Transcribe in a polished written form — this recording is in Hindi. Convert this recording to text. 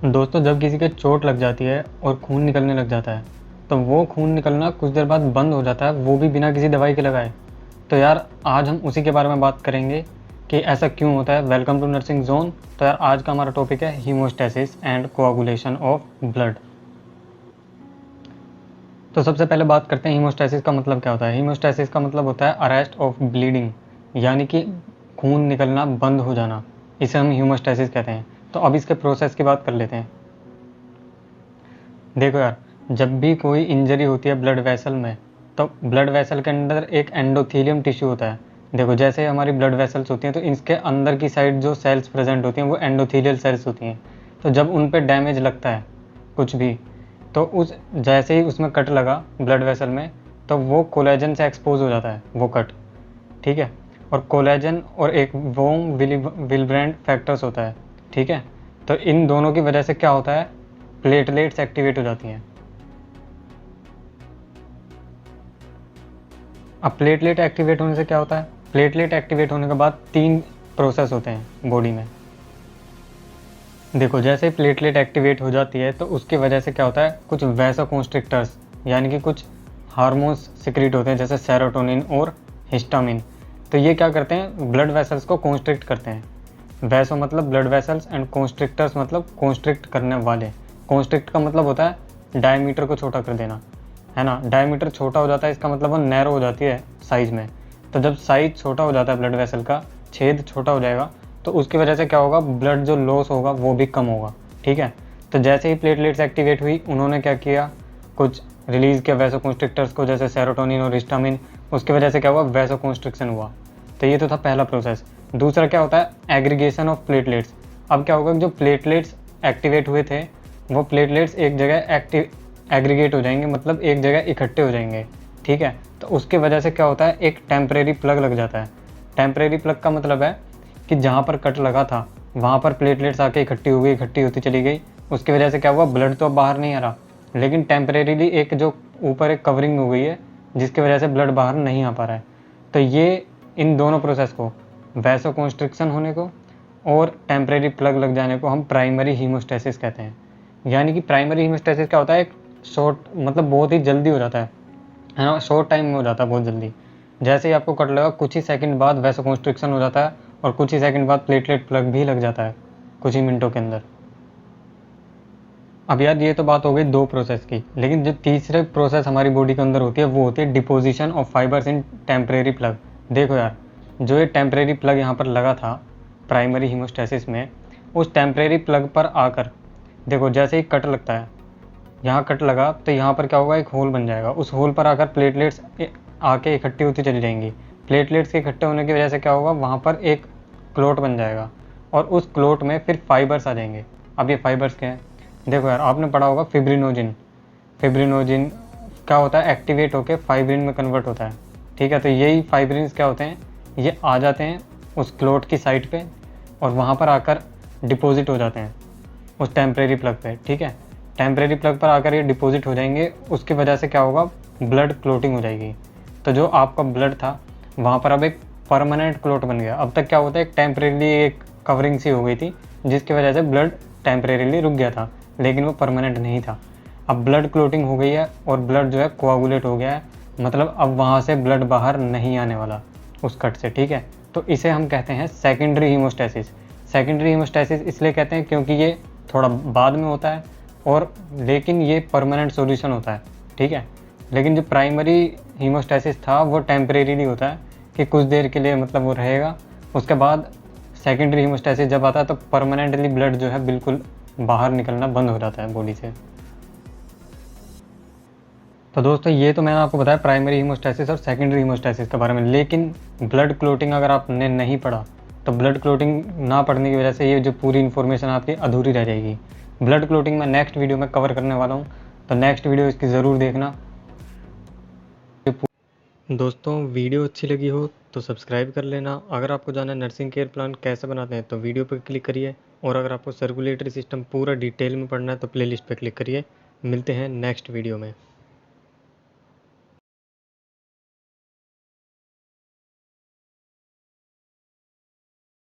दोस्तों, जब किसी के चोट लग जाती है और खून निकलने लग जाता है तो वो खून निकलना कुछ देर बाद बंद हो जाता है, वो भी बिना किसी दवाई के लगाए। तो यार आज हम उसी के बारे में बात करेंगे कि ऐसा क्यों होता है। Welcome to nursing zone. तो यार आज का हमारा टॉपिक है haemostasis and coagulation of blood. तो सबसे पहले बात करते हैं हीमोस्टेसिस का मतलब क्या होता है। हीमोस्टेसिस का मतलब होता है अरेस्ट ऑफ ब्लीडिंग, यानी कि खून निकलना बंद हो जाना। इसे हम हीमोस्टेसिस कहते हैं। तो अब इसके प्रोसेस की बात कर लेते हैं। देखो यार, जब भी कोई इंजरी होती है ब्लड वेसल में, तो ब्लड वेसल के अंदर एक एंडोथेलियम टिश्यू होता है। देखो, जैसे हमारी ब्लड वेसल्स होती हैं तो इसके अंदर की साइड जो सेल्स प्रेजेंट होती हैं वो एंडोथेलियल सेल्स होती हैं। तो जब उन पे डैमेज लगता है कुछ भी, तो उस जैसे ही उसमें कट लगा ब्लड वेसल में, तो वो कोलेजन से एक्सपोज हो जाता है वो कट। ठीक है। और कोलेजन और एक वोम विलब्रेंड फैक्टर्स होता है। ठीक है। तो इन दोनों की वजह से क्या होता है, प्लेटलेट्स एक्टिवेट हो जाती हैं। अब प्लेटलेट एक्टिवेट होने से क्या होता है, प्लेटलेट एक्टिवेट होने के बाद 3 प्रोसेस होते हैं बॉडी में। देखो, जैसे प्लेटलेट एक्टिवेट हो जाती है तो उसकी वजह से क्या होता है, कुछ वैसोकॉन्स्ट्रिक्टर्स यानी कि कुछ हार्मोन्स सिक्रीट होते हैं, जैसे सेरोटोनिन और हिस्टामिन। तो ये क्या करते हैं, ब्लड वेसल्स को कॉन्स्ट्रिक्ट करते हैं। वैसो मतलब ब्लड वेसल्स एंड कॉन्स्ट्रिक्टर्स मतलब कॉन्स्ट्रिक्ट करने वाले। कॉन्स्ट्रिक्ट का मतलब होता है डायमीटर को छोटा कर देना, है ना। डायमीटर छोटा हो जाता है, इसका मतलब वो नैरो हो जाती है साइज में। तो जब साइज छोटा हो जाता है ब्लड वेसल का, छेद छोटा हो जाएगा, तो उसकी वजह से क्या होगा, ब्लड जो लॉस होगा वो भी कम होगा। ठीक है। तो जैसे ही प्लेटलेट्स एक्टिवेट हुई, उन्होंने क्या किया, कुछ रिलीज़ किया वैसोकॉन्स्ट्रिक्टर्स को, जैसे सेरोटोनिन और हिस्टामिन। उसकी वजह से क्या हुआ, वैसोकॉन्स्ट्रिक्शन हुआ। तो ये तो था पहला प्रोसेस। दूसरा क्या होता है, एग्रीगेशन ऑफ प्लेटलेट्स। अब क्या होगा, जो प्लेटलेट्स एक्टिवेट हुए थे वो प्लेटलेट्स एक जगह एग्रीगेट हो जाएंगे, मतलब एक जगह इकट्ठे हो जाएंगे। ठीक है। तो उसके वजह से क्या होता है, एक टेम्परेरी प्लग लग जाता है। टेम्परेरी प्लग का मतलब है कि जहाँ पर कट लगा था वहाँ पर प्लेटलेट्स आके इकट्ठी हो गई, इकट्ठी होती चली गई। उसकी वजह से क्या हुआ, ब्लड तो अब बाहर नहीं आ रहा, लेकिन टेम्परेरीली एक जो ऊपर एक कवरिंग हो गई है, जिसकी वजह से ब्लड बाहर नहीं आ पा रहा है। तो ये इन दोनों प्रोसेस को, वैसोकॉन्स्ट्रिक्शन होने को और टेम्परेरी प्लग लग जाने को, हम प्राइमरी हीमोस्टेसिस कहते हैं। यानी कि प्राइमरी हीमोस्टेसिस क्या होता है, एक शॉर्ट मतलब बहुत ही जल्दी हो जाता है ना, शॉर्ट टाइम में हो जाता है बहुत जल्दी। जैसे ही आपको कट लगा, कुछ ही सेकंड बाद वैसोकॉन्स्ट्रिक्शन हो जाता है और कुछ ही सेकंड बाद प्लेटलेट प्लग भी लग जाता है, कुछ ही मिनटों के अंदर। अब यार ये तो बात हो गई 2 प्रोसेस की, लेकिन जो तीसरे प्रोसेस हमारी बॉडी के अंदर होती है वो होती है deposition of fibres in temporary plug. देखो यार, जो ये टेम्परेरी प्लग यहाँ पर लगा था प्राइमरी हीमोस्टेसिस में, उस टेम्परेरी प्लग पर आकर, देखो जैसे ही कट लगता है, यहाँ कट लगा तो यहाँ पर क्या होगा, एक होल बन जाएगा। उस होल पर आकर प्लेटलेट्स आके इकट्ठी होती चली जाएंगी। प्लेटलेट्स के इकट्ठे होने की वजह से क्या होगा, वहाँ पर एक क्लोट बन जाएगा और उस क्लोट में फिर फाइबर्स आ जाएंगे। अब ये फाइबर्स क्या है, देखो यार आपने पढ़ा होगा फिब्रिनोजिन। फिब्रिनोजिन क्या होता है, एक्टिवेट होकर फाइब्रिन में कन्वर्ट होता है। ठीक है। तो यही फाइब्रिन्स क्या होते हैं, ये आ जाते हैं उस क्लोट की साइड पे और वहाँ पर आकर डिपॉजिट हो जाते हैं उस टेम्परेरी प्लग पे। ठीक है। टेम्परेरी प्लग पर आकर ये डिपॉजिट हो जाएंगे। उसकी वजह से क्या होगा, ब्लड क्लोटिंग हो जाएगी। तो जो आपका ब्लड था वहाँ पर अब एक परमानेंट क्लोट बन गया। अब तक क्या होता है, एक टेम्परेरी एक कवरिंग सी हो गई थी, जिसकी वजह से ब्लड टेम्परेरीली रुक गया था, लेकिन वो परमानेंट नहीं था। अब ब्लड क्लोटिंग हो गई है और ब्लड जो है कोआगुलेट हो गया है, मतलब अब वहाँ से ब्लड बाहर नहीं आने वाला उस कट से। ठीक है। तो इसे हम कहते हैं सेकेंडरी हीमोस्टेसिस। सेकेंडरी हीमोस्टेसिस इसलिए कहते हैं क्योंकि ये थोड़ा बाद में होता है और लेकिन ये परमानेंट सॉल्यूशन होता है। ठीक है। लेकिन जो प्राइमरी हीमोस्टेसिस था वो टेम्परेरीली होता है कि कुछ देर के लिए मतलब वो रहेगा। उसके बाद सेकेंडरी हीमोस्टेसिस जब आता है तो परमानेंटली ब्लड जो है बिल्कुल बाहर निकलना बंद हो जाता है बॉडी से। तो दोस्तों, ये तो मैंने आपको बताया प्राइमरी हीमोस्टेसिस और सेकेंडरी हीमोस्टेसिस के बारे में। लेकिन ब्लड क्लोटिंग अगर आपने नहीं पढ़ा तो ब्लड क्लोटिंग ना पढ़ने की वजह से ये जो पूरी इन्फॉर्मेशन आपकी अधूरी रह जाएगी। ब्लड क्लोटिंग मैं नेक्स्ट वीडियो में कवर करने वाला हूँ, तो नेक्स्ट वीडियो इसकी ज़रूर देखना। दोस्तों, वीडियो अच्छी लगी हो तो सब्सक्राइब कर लेना। अगर आपको जाना है नर्सिंग केयर प्लान कैसे बनाते हैं तो वीडियो पर क्लिक करिए, और अगर आपको सर्कुलेटरी सिस्टम पूरा डिटेल में पढ़ना है तो प्लेलिस्ट पर क्लिक करिए। मिलते हैं नेक्स्ट वीडियो में।